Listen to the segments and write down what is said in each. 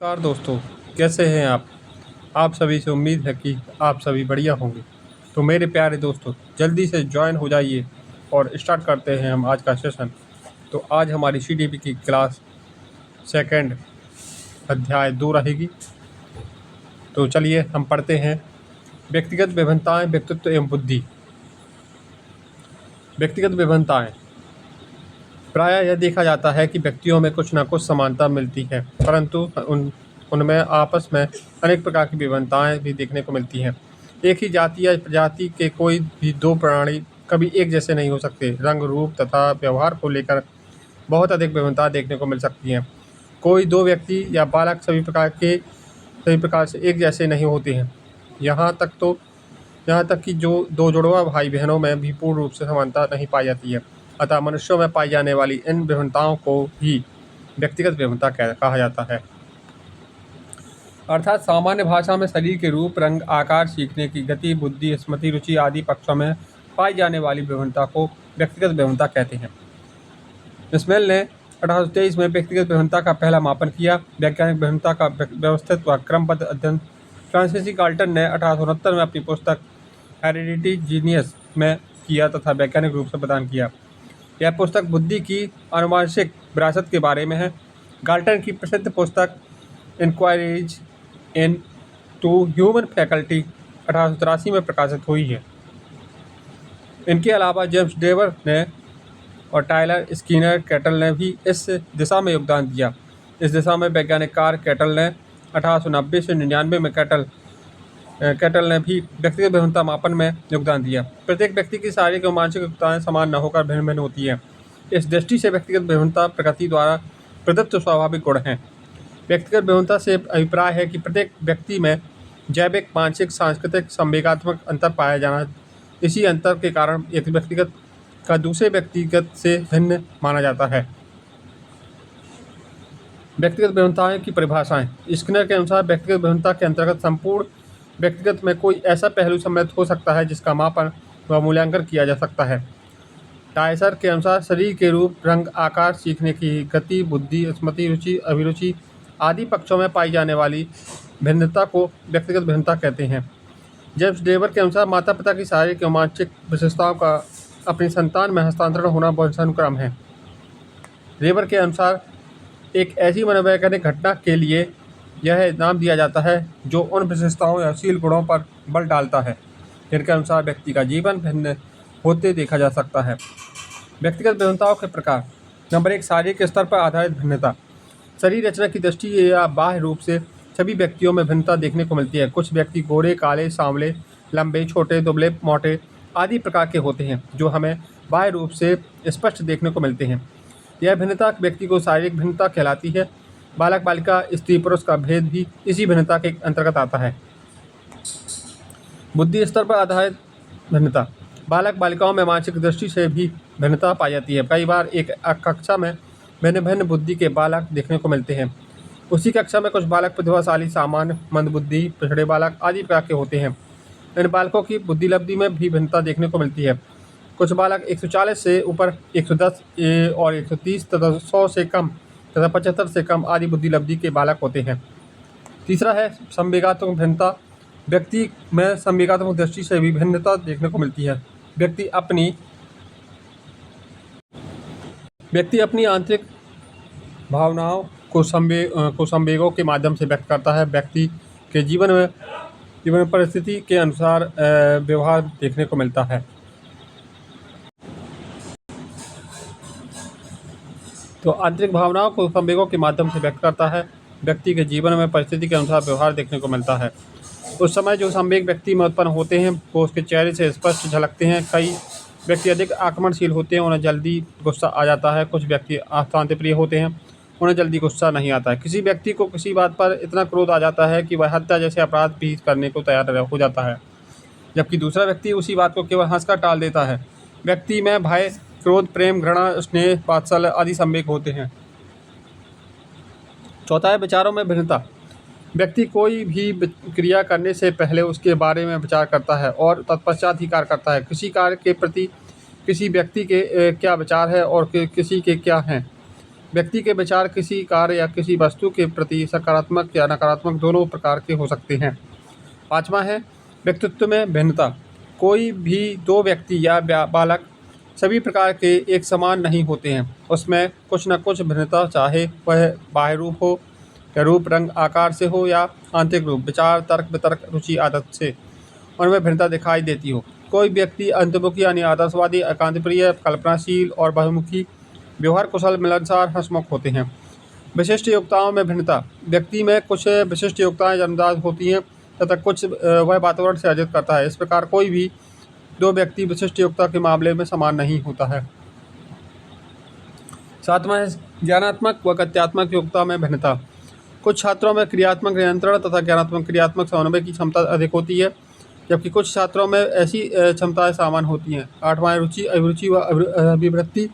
नमस्कार दोस्तों, कैसे हैं आप सभी से उम्मीद है कि आप सभी बढ़िया होंगे। तो मेरे प्यारे दोस्तों, जल्दी से ज्वाइन हो जाइए और स्टार्ट करते हैं हम आज का सेशन। तो आज हमारी सीडीपी की क्लास सेकंड अध्याय 2 रहेगी। तो चलिए हम पढ़ते हैं। व्यक्तिगत विभिन्नताएं, व्यक्तित्व एवं बुद्धि। व्यक्तिगत विभिन्नताएं। प्रायः यह देखा जाता है कि व्यक्तियों में कुछ न कुछ समानता मिलती है, परंतु उनमें आपस में अनेक प्रकार की विभिन्नताएं भी देखने को मिलती हैं। एक ही जाति या प्रजाति के कोई भी दो प्राणी कभी एक जैसे नहीं हो सकते। रंग, रूप तथा व्यवहार को लेकर बहुत अधिक विभिन्नता देखने को मिल सकती हैं। कोई दो व्यक्ति या बालक सभी प्रकार से एक जैसे नहीं होते हैं। यहाँ तक कि जो दो जुड़वा भाई बहनों में भी पूर्ण रूप से समानता नहीं पाई जाती है। अतः मनुष्यों में पाई जाने वाली इन विभिन्नताओं को ही व्यक्तिगत विभिन्नता कहा जाता है। अर्थात सामान्य भाषा में शरीर के रूप, रंग, आकार, सीखने की गति, बुद्धि, स्मृति, रुचि आदि पक्षों में पाई जाने वाली विभिन्नता को व्यक्तिगत विभिन्नता कहते हैं। स्मेल ने 1823 में व्यक्तिगत विभिन्नता का पहला मापन किया। वैज्ञानिक विभिन्नता का व्यवस्थित व क्रमबद्ध अध्ययन फ्रांसीसी गाल्टन ने 1869 में अपनी पुस्तक हेरिडिटी जीनियस में किया तथा वैज्ञानिक रूप से प्रदान किया। यह पुस्तक बुद्धि की आनुवंशिक विरासत के बारे में है। गाल्टन की प्रसिद्ध पुस्तक inquiries into human faculty 1883 में प्रकाशित हुई है। इनके अलावा जेम्स डेवर ने और टायलर स्किनर कैटल ने भी इस दिशा में योगदान दिया। इस दिशा में वैज्ञानिक कार्य कैटल ने 1890 से 99 में कैटल ने भी व्यक्तिगत विभिन्नता मापन में योगदान दिया। प्रत्येक व्यक्ति की शारीरिक और मानसिक योग्यताएं समान न होकर भिन्न भिन्न होती हैं। इस दृष्टि से व्यक्तिगत विभिन्नता प्रकृति द्वारा प्रदत्त स्वाभाविक गुण हैं। व्यक्तिगत विभिन्नता से अभिप्राय है कि प्रत्येक व्यक्ति में जैविक, मानसिक, सांस्कृतिक, संवेगात्मक अंतर पाया जाना। इसी अंतर के कारण एक व्यक्तिगत का दूसरे व्यक्तिगत से भिन्न माना जाता है। व्यक्तिगत विभिन्नताओं की परिभाषाएं। स्किनर के अनुसार व्यक्तिगत विभिन्नता के अंतर्गत संपूर्ण व्यक्तिगत में कोई ऐसा पहलू सम्मिलित हो सकता है जिसका मापन व मूल्यांकन किया जा सकता है। टायसर के अनुसार शरीर के रूप, रंग, आकार, सीखने की गति, बुद्धि, स्मृति, रुचि, अभिरुचि आदि पक्षों में पाई जाने वाली भिन्नता को व्यक्तिगत भिन्नता कहते हैं। जेम्स डेवर के अनुसार माता पिता की शारीरिक और मानसिक विशेषताओं का अपनी संतान में हस्तांतरण होना वंशानुक्रम है। डेवर के अनुसार एक ऐसी मनोवैज्ञानिक घटना के लिए यह नाम दिया जाता है जो उन विशेषताओं या शील गुणों पर बल डालता है जिनके अनुसार व्यक्ति का जीवन भिन्न होते देखा जा सकता है। व्यक्तिगत विभिन्नताओं के प्रकार। नंबर 1, शारीरिक स्तर पर आधारित भिन्नता। शरीर रचना की दृष्टि या बाह्य रूप से सभी व्यक्तियों में भिन्नता देखने को मिलती है। कुछ व्यक्ति गोरे, काले, सांवले, लंबे, छोटे, दुबले, मोटे आदि प्रकार के होते हैं जो हमें बाह्य रूप से स्पष्ट देखने को मिलते हैं। यह भिन्नता व्यक्ति को शारीरिक भिन्नता कहलाती है। बालक, बालिका, स्त्री, पुरुष का भेद भी इसी भिन्नता के अंतर्गत आता है। बुद्धि स्तर पर आधारित भिन्नता। बालक बालिकाओं में मानसिक दृष्टि से भी भिन्नता पाई जाती है। कई बार एक कक्षा में भिन्न भिन्न बुद्धि के बालक देखने को मिलते हैं। उसी कक्षा में कुछ बालक प्रतिभाशाली, सामान्य, मंदबुद्धि, पिछड़े बालक आदि प्रकार के होते हैं। इन बालकों की बुद्धि लब्धि में भी भिन्नता देखने को मिलती है। कुछ बालक 140 से ऊपर, 110 और 130 तथा 100 से कम तथा 75 से कम आदि बुद्धि लब्धि के बालक होते हैं। तीसरा है संवेगात्मक भिन्नता। व्यक्ति में संवेगात्मक दृष्टि से भी भिन्नता देखने को मिलती है। व्यक्ति अपनी आंतरिक भावनाओं को संवेगों के माध्यम से व्यक्त करता है। व्यक्ति के जीवन परिस्थिति के अनुसार व्यवहार देखने को मिलता है। तो आंतरिक भावनाओं को संवेगों के माध्यम से व्यक्त करता है। व्यक्ति के जीवन में परिस्थिति के अनुसार व्यवहार देखने को मिलता है। उस समय जो संवेग व्यक्ति में उत्पन्न होते हैं वो उसके चेहरे से स्पष्ट झलकते हैं। कई व्यक्ति अधिक आक्रमणशील होते हैं, उन्हें जल्दी गुस्सा आ जाता है। कुछ व्यक्ति शांतिप्रिय होते हैं, उन्हें जल्दी गुस्सा नहीं आता है। किसी व्यक्ति को किसी बात पर इतना क्रोध आ जाता है कि वह हत्या जैसे अपराध भी करने को तैयार हो जाता है, जबकि दूसरा व्यक्ति उसी बात को केवल हंसकर टाल देता है। व्यक्ति में भय, क्रोध, प्रेम, घृणा, स्नेह, वात्सल्य आदि संवेग होते हैं। चौथा है विचारों में भिन्नता। व्यक्ति कोई भी क्रिया करने से पहले उसके बारे में विचार करता है और तत्पश्चात ही कार्य करता है। किसी कार्य के प्रति किसी व्यक्ति के क्या विचार है और किसी के क्या हैं, व्यक्ति के विचार किसी कार्य या किसी वस्तु के प्रति सकारात्मक या नकारात्मक दोनों प्रकार के हो सकते हैं। 5वां है व्यक्तित्व में भिन्नता। कोई भी दो व्यक्ति या बालक सभी प्रकार के एक समान नहीं होते हैं। उसमें कुछ न कुछ भिन्नता, चाहे वह बाह्य रूप हो या रूप, रंग, आकार से हो या आंतरिक रूप, विचार, तर्क, वितर्क, रुचि, आदत से उनमें भिन्नता दिखाई देती हो। कोई व्यक्ति अंतर्मुखी यानी आदर्शवादी, एकांतप्रिय, कल्पनाशील और बहुमुखी, व्यवहार कुशल, मिलनसार, हंसमुख होते हैं। विशिष्ट योग्यताओं में भिन्नता। व्यक्ति में कुछ विशिष्ट योग्यताएं जन्मजात होती हैं तथा कुछ वह वातावरण से अर्जित करता है। इस प्रकार कोई भी दो व्यक्ति विशिष्ट योग्यता के मामले में समान नहीं होता है। 7वां है ज्ञानात्मक व गत्यात्मक योग्यता में भिन्नता। कुछ छात्रों में क्रियात्मक नियंत्रण तथा ज्ञानात्मक क्रियात्मक समन्वय की क्षमता अधिक होती है, जबकि कुछ छात्रों में ऐसी क्षमताएं सामान्य होती हैं। 8वां रुचि, अभिरुचि व अभिवृत्ति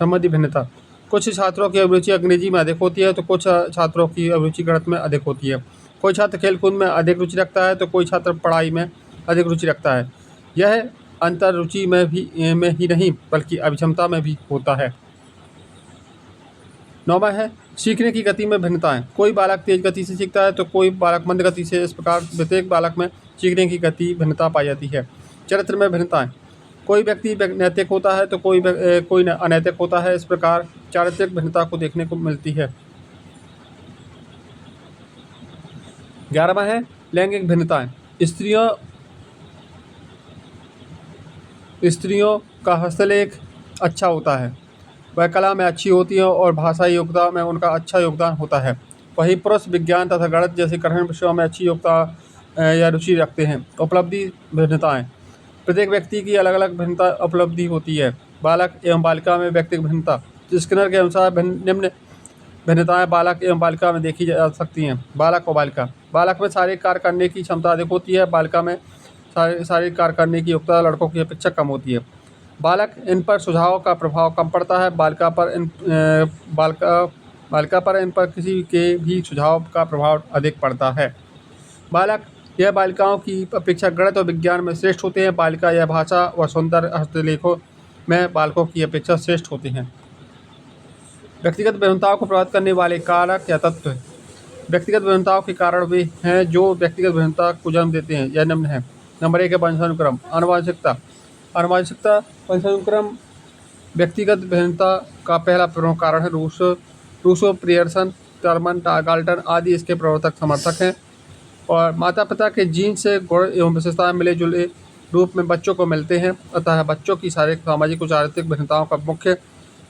संबंधी भिन्नता। कुछ छात्रों की अभिरुचि अंग्रेजी में अधिक होती है तो कुछ छात्रों की अभिरुचि गणित में अधिक होती है। कोई छात्र खेलकूद में अधिक रुचि रखता है तो कोई छात्र पढ़ाई में अधिक रुचि रखता है। यह अंतर रुचि में ही नहीं बल्कि अभिक्षमता में भी होता है। 9वां है सीखने की गति में भिन्नताएं। कोई बालक तेज गति से सीखता है तो कोई बालक मंद गति से। इस प्रकार प्रत्येक बालक में सीखने की गति भिन्नता पाई जाती है। चरित्र में भिन्नताएं। कोई व्यक्ति नैतिक होता है तो कोई अनैतिक होता है। इस प्रकार चारित्रिक भिन्नता को देखने को मिलती है। 11वां है लैंगिक भिन्नताएं। स्त्रियों का हस्तलेख अच्छा होता है, वह कला में अच्छी होती है और भाषाई योग्यता में उनका अच्छा योगदान होता है। वहीं पुरुष विज्ञान तथा गणित जैसे कठिन विषयों में अच्छी योग्यता या रुचि रखते हैं। उपलब्धि भिन्नताएं। प्रत्येक व्यक्ति की अलग अलग भिन्नता उपलब्धि होती है। बालक एवं बालिका में व्यक्तिगत भिन्नता। स्किनर के अनुसार निम्न भिन्नताएं बालक एवं बालिका में देखी जा सकती हैं। बालक और बालिका। बालक में शारीरिक कार्य करने की क्षमता अधिक होती है, बालिका में शारीरिक कार्य करने की योग्यता लड़कों की अपेक्षा कम होती है। बालक इन पर सुझाव का प्रभाव कम पड़ता है, बालिका पर इन पर किसी के भी सुझाव का प्रभाव अधिक पड़ता है। बालक यह बालिकाओं की अपेक्षा गणित और विज्ञान में श्रेष्ठ होते हैं, बालिका यह भाषा व सुंदर हस्तलेखों में बालकों की अपेक्षा श्रेष्ठ होते हैं। व्यक्तिगत भिन्नताओं को प्रभावित करने वाले कारक या तत्व। व्यक्तिगत भिन्नताओं के कारण वे हैं जो व्यक्तिगत भिन्नता को जन्म देते हैं। यह निम्न है। नंबर 1 है वंशानुक्रम। आनुवंशिकता। आनुवंशिकता वंशानुक्रम व्यक्तिगत भिन्नता का पहला प्रमुख कारण है। रूसो, पियर्सन, टर्मन, गाल्टन आदि इसके प्रवर्तक समर्थक हैं। और माता पिता के जीन से गुण एवं विशेषताएं मिले जुले रूप में बच्चों को मिलते हैं, अतः बच्चों की शारीरिक, सामाजिक और चारित्रिक भिन्नताओं का मुख्य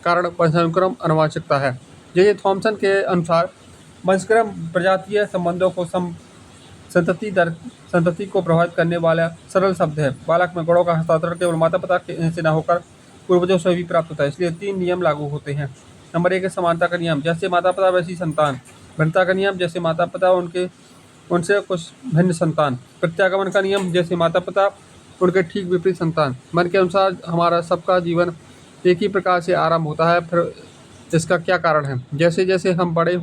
कारण वंशानुक्रम आनुवंशिकता है। जे थॉमसन के अनुसार वंशक्रम प्रजातीय संबंधों को संतति को प्रभावित करने वाला सरल शब्द है। बालक में गुणों का हस्तांतरण केवल माता पिता से न होकर पूर्वजों से भी प्राप्त होता है, इसलिए 3 नियम लागू होते हैं। नंबर 1 है समानता का नियम। जैसे माता पिता वैसी संतान। भिन्नता का नियम। जैसे माता पिता उनसे कुछ भिन्न संतान। प्रत्यागमन का नियम। जैसे माता पिता उनके ठीक विपरीत संतान। मन के अनुसार हमारा सबका जीवन एक ही प्रकार से आरंभ होता है, फिर इसका क्या कारण है? जैसे जैसे हम बड़े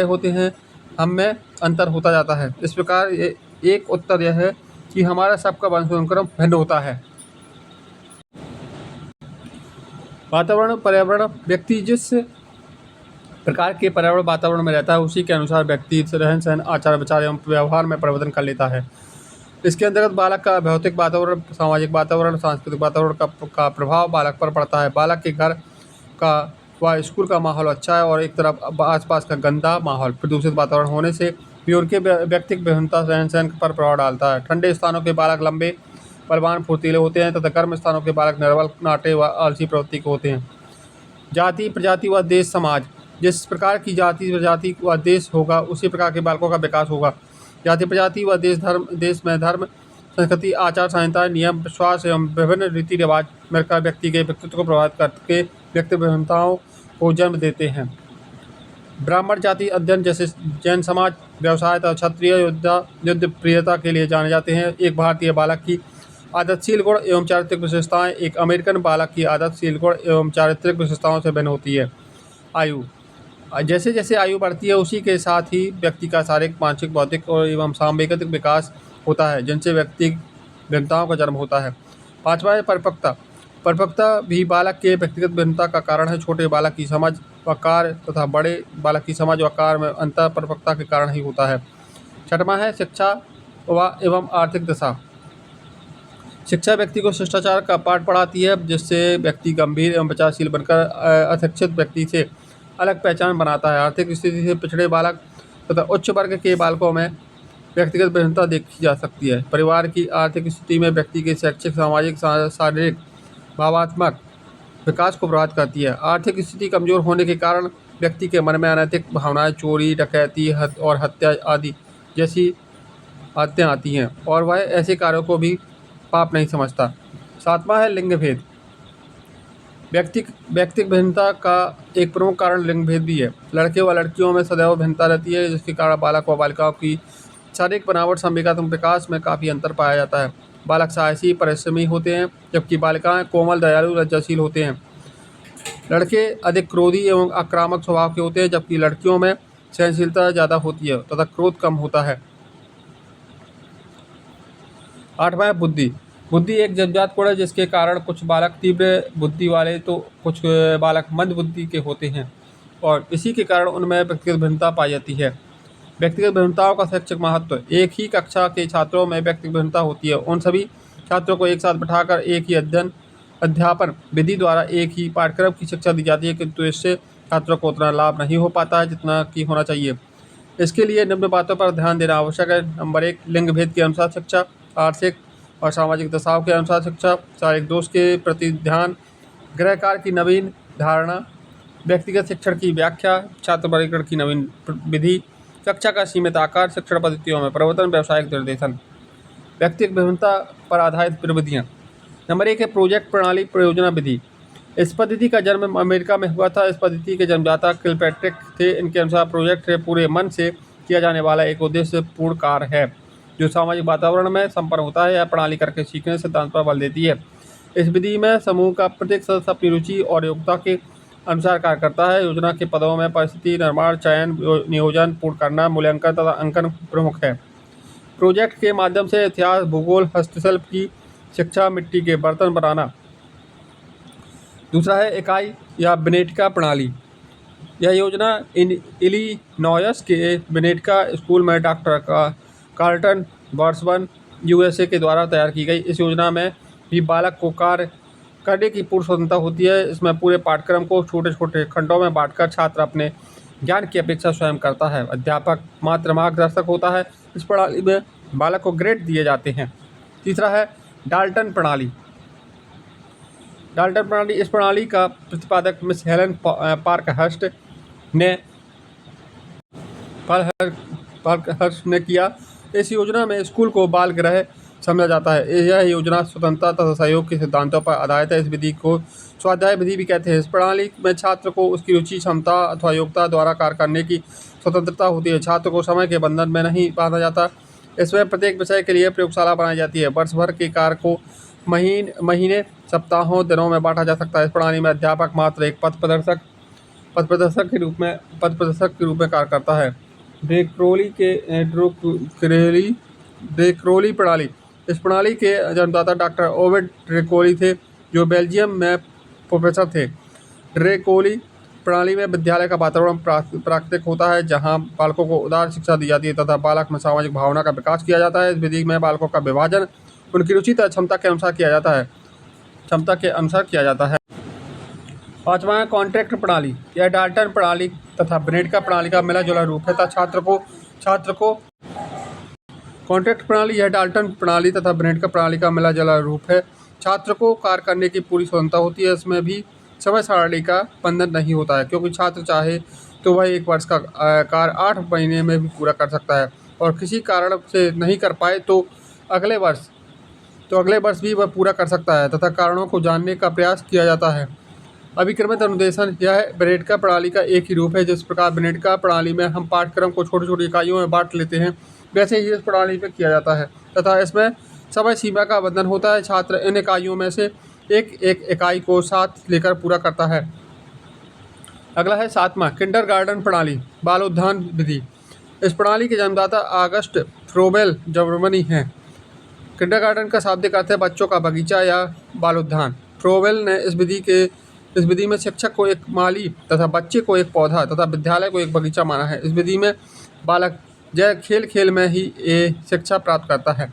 होते हैं हम में अंतर होता जाता है। इस प्रकार एक उत्तर यह है कि हमारा सबका वंशानुक्रम भिन्न होता है। वातावरण, पर्यावरण। व्यक्ति जिस प्रकार के पर्यावरण वातावरण में रहता है उसी के अनुसार व्यक्ति रहन सहन, आचार विचार एवं व्यवहार में परिवर्तन कर लेता है। इसके अंतर्गत बालक का भौतिक वातावरण, सामाजिक वातावरण, सांस्कृतिक वातावरण का प्रभाव बालक पर पड़ता है। बालक के घर का व स्कूल का माहौल अच्छा है और एक तरफ आसपास का गंदा माहौल, प्रदूषित वातावरण होने से भी उनके व्यक्तिगत भिन्नता रहन सहन पर प्रभाव डालता है। ठंडे स्थानों के बालक लंबे, बलवान, फुर्तीले होते हैं तथा गर्म स्थानों के बालक निर्बल, नाटे व आलसी प्रवृत्ति के होते हैं। जाति, प्रजाति व देश, समाज। जिस प्रकार की जाति, प्रजाति व देश होगा उसी प्रकार के बालकों का विकास होगा। जाति, प्रजाति व देश में धर्म, संस्कृति, आचार संहिता, नियम, विश्वास एवं विभिन्न रीति रिवाज मिलकर व्यक्ति के व्यक्तित्व को प्रभावित करके व्यक्तिगत भिन्नताओं को जन्म देते हैं। ब्राह्मण जाति अध्ययन जैसे जैन समाज, व्यवसाय तथा क्षत्रिय युद्ध प्रियता के लिए जाने जाते हैं। एक भारतीय बालक की आदतशील गुण एवं चारित्रिक विशेषताएं एक अमेरिकन बालक की आदतशील गुण एवं चारित्रिक विशेषताओं से भिन्न होती है। आयु। जैसे जैसे आयु बढ़ती है उसी के साथ ही व्यक्ति का शारीरिक, मानसिक, बौद्धिक और एवं सामवेगिक विकास होता है, जिनसे व्यक्ति भिन्नताओं का जन्म होता है। 5वां है परिपक्वता। परिपक्वता भी बालक के व्यक्तिगत भिन्नता का कारण है। छोटे बालक की समझ व कार्य तथा बड़े बालक की समझ व कार्य में अंतर परिपक्वता के कारण ही होता है। छठवां है शिक्षा एवं आर्थिक दशा। शिक्षा व्यक्ति को शिष्टाचार का पाठ पढ़ाती है, जिससे व्यक्ति गंभीर एवं विचारशील बनकर अशिक्षित व्यक्ति से अलग पहचान बनाता है। आर्थिक स्थिति से पिछड़े बालक तथा उच्च वर्ग के बालकों में व्यक्तिगत भिन्नता देखी जा सकती है। परिवार की आर्थिक स्थिति में व्यक्ति के शैक्षिक, सामाजिक, शारीरिक, भावात्मक विकास को प्रभावित करती है। आर्थिक स्थिति कमजोर होने के कारण व्यक्ति के मन में अनैतिक भावनाएं, चोरी, डकैती और हत्या आदि जैसी आदतें आती हैं और वह ऐसे कार्यों को भी पाप नहीं समझता। सातवां है लिंग भेद। व्यक्तिक भिन्नता का एक प्रमुख कारण लिंग भेद भी है। लड़के व लड़कियों में सदैव भिन्नता रहती है, जिसके कारण बालक व बालिकाओं की शारीरिक बनावट, संवेगात्मक विकास में काफ़ी अंतर पाया जाता है। बालक साहसी, परिश्रमी होते हैं, जबकि बालिकाएं कोमल, दयालु, लज्जाशील होते हैं। लड़के अधिक क्रोधी एवं आक्रामक स्वभाव के होते हैं, जबकि लड़कियों में सहनशीलता ज़्यादा होती है तथा क्रोध कम होता है। आठवां है बुद्धि। बुद्धि एक जन्मजात गुण है, जिसके कारण कुछ बालक तीव्र बुद्धि वाले तो कुछ बालक मंद बुद्धि के होते हैं और इसी के कारण उनमें व्यक्तिगत भिन्नता पाई जाती है। व्यक्तिगत भिन्नताओं का शैक्षिक महत्व। एक ही कक्षा के छात्रों में व्यक्तिगत भिन्नता होती है। उन सभी छात्रों को एक साथ बिठाकर एक ही अध्यापन विधि द्वारा एक ही पाठ्यक्रम की शिक्षा दी जाती है, किंतु इससे छात्रों को उतना लाभ नहीं हो पाता है जितना कि होना चाहिए। इसके लिए निम्न बातों पर ध्यान देना आवश्यक है। नंबर 1, लिंग भेद के अनुसार शिक्षा। आर्थिक और सामाजिक दशाओं के अनुसार शिक्षा। शारीरिक दोष के प्रति ध्यान। गृह कार्य की नवीन धारणा। व्यक्तिगत शिक्षण की व्याख्या। छात्र वर्गीकरण की नवीन विधि। कक्षा का सीमित आकार। शिक्षण पद्धतियों में परिवर्तन। व्यावसायिक निर्देशन। व्यक्तिगत भिन्नता पर आधारित प्रविधियाँ। नंबर 1 है प्रोजेक्ट प्रणाली परियोजना विधि। इस पद्धति का जन्म अमेरिका में हुआ था। इस पद्धति के जन्मदाता किलपैट्रिक थे। इनके अनुसार प्रोजेक्ट पूरे मन से किया जाने वाला एक उद्देश्यपूर्ण कार्य है जो सामाजिक वातावरण में संपन्न होता है या प्रणाली करके सीखने सिद्धांत पर बल देती है। इस विधि में समूह का प्रत्येक सदस्य अपनी रुचि और योग्यता के अनुसार कार्य करता है। योजना के पदों में परिस्थिति निर्माण, चयन, नियोजन, पूर्ण करना, मूल्यांकन तथा अंकन प्रमुख है। प्रोजेक्ट के माध्यम से इतिहास, भूगोल, हस्तशिल्प की शिक्षा, मिट्टी के बर्तन बनाना। दूसरा है इकाई या बेनेटका प्रणाली। यह योजना इलिनॉयस के बेनेटका स्कूल में डॉक्टर कार्लटन बर्सबन USA के द्वारा तैयार की गई। इस योजना में भी बालक को कार्य करने की पूर्ण स्वतंत्रता होती है। इसमें पूरे पाठ्यक्रम को छोटे छोटे खंडों में बांटकर छात्र अपने ज्ञान की अपेक्षा स्वयं करता है। अध्यापक मात्र मार्गदर्शक होता है। इस प्रणाली में बालक को ग्रेड दिए जाते हैं। तीसरा है डाल्टन प्रणाली। डाल्टन प्रणाली, इस प्रणाली का प्रतिपादक मिस हेलन पार्कहर्स्ट ने किया। इस योजना में स्कूल को बाल गृह समझा जाता है। यह योजना स्वतंत्रता तथा सहयोग के सिद्धांतों पर आधारित है। इस विधि को स्वाध्याय विधि भी कहते हैं। इस प्रणाली में छात्र को उसकी रुचि, क्षमता अथवा योग्यता द्वारा कार्य करने की स्वतंत्रता होती है। छात्र को समय के बंधन में नहीं बांधा जाता। इसमें प्रत्येक विषय के लिए प्रयोगशाला बनाई जाती है। वर्ष भर के कार्य को महीने, सप्ताहों, दिनों में बांटा जा सकता है। इस प्रणाली में अध्यापक मात्र एक पथ प्रदर्शक के रूप में कार्य करता है। ड्रेक्रोली प्रणाली। इस प्रणाली के जन्मदाता डॉक्टर ओविड ड्रेक्रोली थे, जो बेल्जियम में प्रोफेसर थे। ड्रेक्रोली प्रणाली में विद्यालय का वातावरण प्राकृतिक होता है, जहां बालकों को उदार शिक्षा दी जाती है तथा बालक में सामाजिक भावना का विकास किया जाता है। इस विधि में बालकों का विभाजन उनकी रुचि तथा क्षमता के अनुसार किया जाता है। पांचवा है कॉन्ट्रैक्ट प्रणाली। यह डाल्टन प्रणाली तथा बेनेटका प्रणाली का मिला जुला रूप है। छात्र को कॉन्ट्रैक्ट प्रणाली, यह डाल्टन प्रणाली तथा बेनेटका प्रणाली का मिला जुला रूप है। छात्र को कार्य करने की पूरी स्वतंत्रता होती है। इसमें भी समय सारणी का बंधन नहीं होता है, क्योंकि छात्र चाहे तो वह 1 वर्ष का कार्य 8 महीने में भी पूरा कर सकता है और किसी कारण से नहीं कर पाए तो अगले वर्ष भी वह पूरा कर सकता है तथा कारणों को जानने का प्रयास किया जाता है। अभिक्रमित अनुदेशन, यह बेनेटका प्रणाली का एक ही रूप है। जिस प्रकार बेनेटका प्रणाली में हम पाठ्यक्रम को छोटी छोटी इकाइयों में बांट लेते हैं, वैसे ही इस प्रणाली में किया जाता है तथा इसमें समय सीमा का बंधन होता है। छात्र इन इकाइयों में से एक इकाई को साथ लेकर पूरा करता है। अगला है 7वां किंडरगार्टन प्रणाली, बालोद्यान विधि। इस प्रणाली के जन्मदाता ऑगस्ट फ्रोबेल जर्मनी हैं। किंडरगार्टन का शाब्दिक अर्थ है बच्चों का बगीचा या बालोद्यान। फ्रोवेल ने इस विधि में शिक्षक को एक माली तथा बच्चे को एक पौधा तथा विद्यालय को एक बगीचा माना है। इस विधि में बालक जय खेल खेल में ही ये शिक्षा प्राप्त करता है।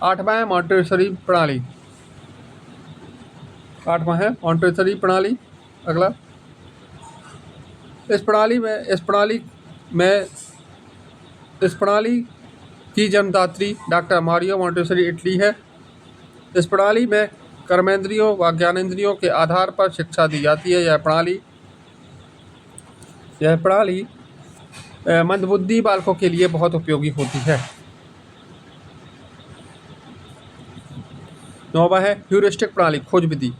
आठवां है मॉन्टेसरी प्रणाली। आठवां है मॉन्टेसरी प्रणाली। अगला, इस प्रणाली की जन्मदात्री डॉक्टर मारियो मॉन्टेसरी इटली है। इस प्रणाली में कर्मेंद्रियों व ज्ञानेंद्रियों के आधार पर शिक्षा दी जाती है। यह प्रणाली मंदबुद्धि बालकों के लिए बहुत उपयोगी होती है। 9वां है ह्यूरिस्टिक प्रणाली, खोज विधि।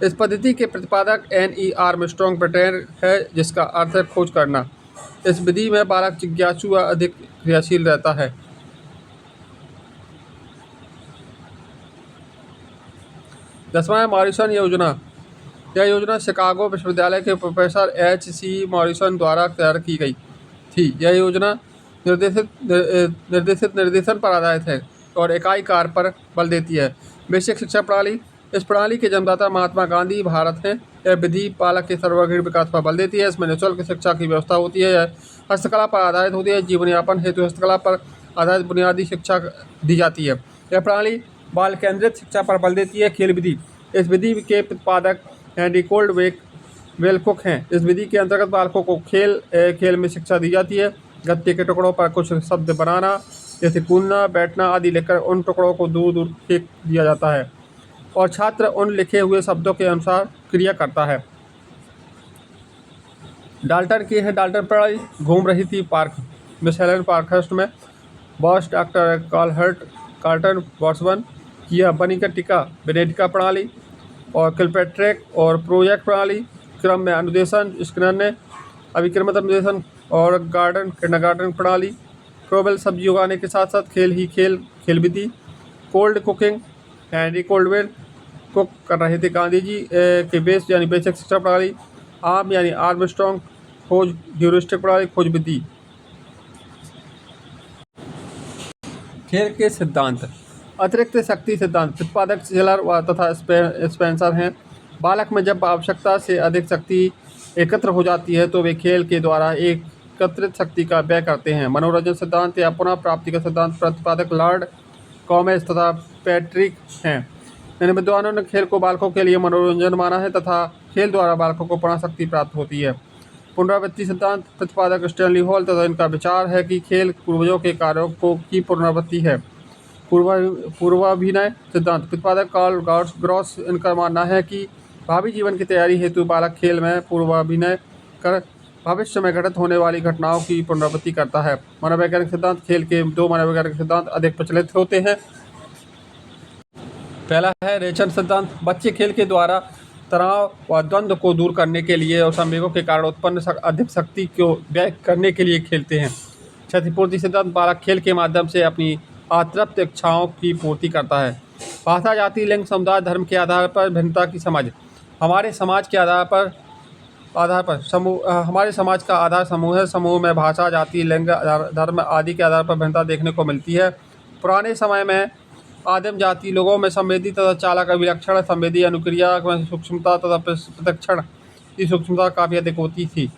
इस पद्धति के प्रतिपादक N.E. आर्मस्ट्रॉन्ग ब्रिटेन है, जिसका अर्थ है खोज करना। इस विधि में बालक जिज्ञासु व अधिक क्रियाशील रहता है। 10वां है मॉरिसन योजना। यह योजना शिकागो विश्वविद्यालय के प्रोफेसर H.C. मॉरिसन द्वारा तैयार की गई थी। यह योजना निर्देशन पर आधारित है और इकाई कार्य पर बल देती है। बेसिक शिक्षा प्रणाली। इस प्रणाली के जन्मदाता महात्मा गांधी भारत हैं। यह विधि बालक के सर्वांगीण विकास पर बल देती है। इसमें निःशुल्क शिक्षा की व्यवस्था होती है। यह हस्तकला पर आधारित होती है। जीवन यापन हेतु हस्तकला पर आधारित बुनियादी शिक्षा दी जाती है। यह प्रणाली बाल केंद्रित शिक्षा पर बल देती है। खेल विधि। इस विधि के प्रतिपादक हेनरी कोल्डवेल-कुक हैं। इस विधि के अंतर्गत बालकों को खेल में शिक्षा दी जाती है। गत्ते के टुकड़ों पर कुछ शब्द बनाना, जैसे कूदना, बैठना आदि लिखकर उन टुकड़ों को दूर दूर फेंक दिया जाता है और छात्र उन लिखे हुए शब्दों के अनुसार क्रिया करता है। डाल्टन की है डाल्टन प्रणाली। घूम रही थी पार्क मिस हेलेन पार्कहर्स्ट में बॉस डॉक्टर कार्लटन वॉटसन की यह बनीकटिका बेनेडिका प्रणाली और किलपैट्रिक और प्रोजेक्ट प्रणाली। क्रम में अनुदेशन स्किनर ने, अभिक्रमित अनुदेशन और किंडरगार्टन प्रणाली। फ्रोवेल सब्जी उगाने के साथ साथ खेल विधि। Cold cooking, Henry Caldwell cook कर रहे थे। गांधी जी के बेसिक शिक्षा प्रणाली। आर्म यानी आर्मस्ट्रॉन्ग खोज ह्यूरिस्टिक प्रणाली, खोज विधि। खेल के सिद्धांत। अतिरिक्त शक्ति सिद्धांत प्रतिपादक शेलर तथा स्पेंसर हैं। बालक में जब आवश्यकता से अधिक शक्ति एकत्र हो जाती है तो वे खेल के द्वारा एकत्रित शक्ति का व्यय करते हैं। मनोरंजन सिद्धांत या पुनः प्राप्ति का सिद्धांत प्रतिपादक लॉर्ड कॉमेस तथा पैट्रिक हैं। इन विद्वानों ने खेल को बालकों के लिए मनोरंजन माना है तथा खेल द्वारा बालकों को पुनः शक्ति प्राप्त होती है। पुनरावृत्ति सिद्धांत प्रतिपादक स्टैनली हॉल तथा इनका विचार है कि खेल पूर्वजों के कार्यों की पुनरावृत्ति है। पूर्वाभिनय सिद्धांत प्रतिपादक कार्ल ग्रॉस। इनका मानना है कि भावी जीवन की तैयारी हेतु बालक खेल में पूर्वाभिनय कर भविष्य में घटित होने वाली घटनाओं की पुनरावृत्ति करता है। मनोवैज्ञानिक सिद्धांत। खेल के 2 मनोवैज्ञानिक सिद्धांत अधिक प्रचलित होते हैं। पहला है रेचन सिद्धांत। बच्चे खेल के द्वारा तनाव व द्वंद्व को दूर करने के लिए और संवेगों के कारण उत्पन्न अधिक शक्ति को व्यय करने के लिए खेलते हैं। क्षतिपूर्ति सिद्धांत। बालक खेल के माध्यम से अपनी अतृप्त इच्छाओं की पूर्ति करता है। भाषा, जाति, लिंग, समुदाय, धर्म के आधार पर भिन्नता की समझ। हमारे समाज का आधार समूह है। समूह में भाषा, जाति, लिंग, धर्म आदि के आधार पर भिन्नता देखने को मिलती है। पुराने समय में आदिम जाति लोगों में संवेदी तथा चालक अभिलक्षण, संवेदी अनुक्रिया में सूक्ष्मता तथा प्रतिक्षण की सूक्ष्मता काफ़ी अधिक थी।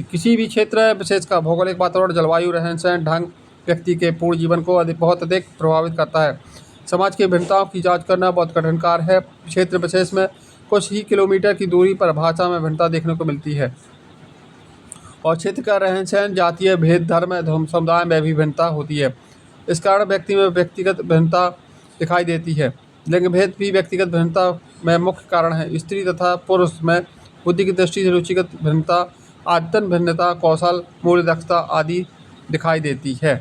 किसी भी क्षेत्र विशेष का भौगोलिक वातावरण, जलवायु, रहन सहन ढंग व्यक्ति के पूर्ण जीवन को बहुत अधिक प्रभावित करता है। समाज की भिन्नताओं की जांच करना बहुत कठिन कार्य है। क्षेत्र विशेष में कुछ ही किलोमीटर की दूरी पर भाषा में भिन्नता देखने को मिलती है और क्षेत्र का रहन सहन, जातीय भेद, धर्म समुदाय में भी भिन्नता होती है। इस कारण व्यक्ति में व्यक्तिगत भिन्नता दिखाई देती है। लिंग भेद भी व्यक्तिगत भिन्नता में मुख्य कारण है। स्त्री तथा पुरुष में बुद्धि की दृष्टि से रुचिगत भिन्नता, आदतन भिन्नता, कौशल, मूल्य, दक्षता आदि दिखाई देती है।